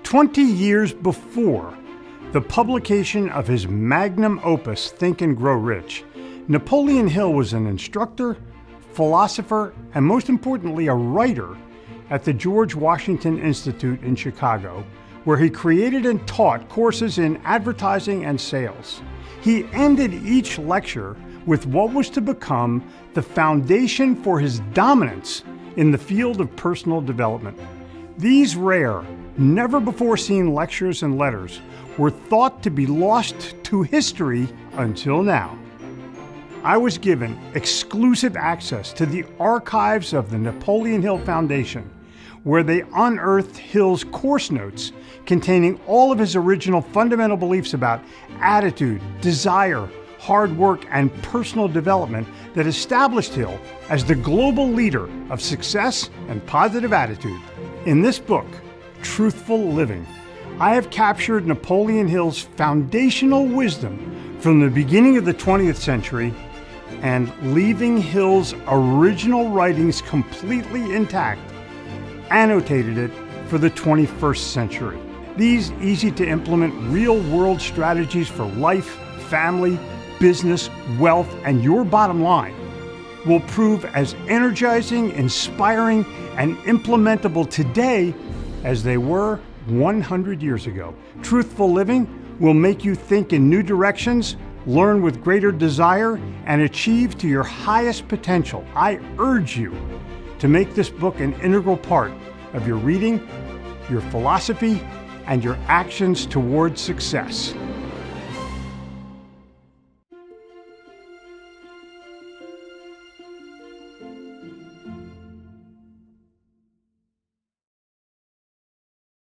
20 years before the publication of his magnum opus, Think and Grow Rich, Napoleon Hill was an instructor, philosopher, and most importantly, a writer at the George Washington Institute in Chicago, where he created and taught courses in advertising and sales. He ended each lecture with what was to become the foundation for his dominance in the field of personal development. These rare, never-before-seen lectures and letters were thought to be lost to history until now. I was given exclusive access to the archives of the Napoleon Hill Foundation, where they unearthed Hill's course notes containing all of his original fundamental beliefs about attitude, desire, hard work, and personal development that established Hill as the global leader of success and positive attitude. In this book, Truthful Living, I have captured Napoleon Hill's foundational wisdom from the beginning of the 20th century and leaving Hill's original writings completely intact, annotated it for the 21st century. These easy-to-implement real-world strategies for life, family, business, wealth, and your bottom line will prove as energizing, inspiring, and implementable today as they were 100 years ago. Truthful Living will make you think in new directions, learn with greater desire, and achieve to your highest potential. I urge you to make this book an integral part of your reading, your philosophy, and your actions towards success.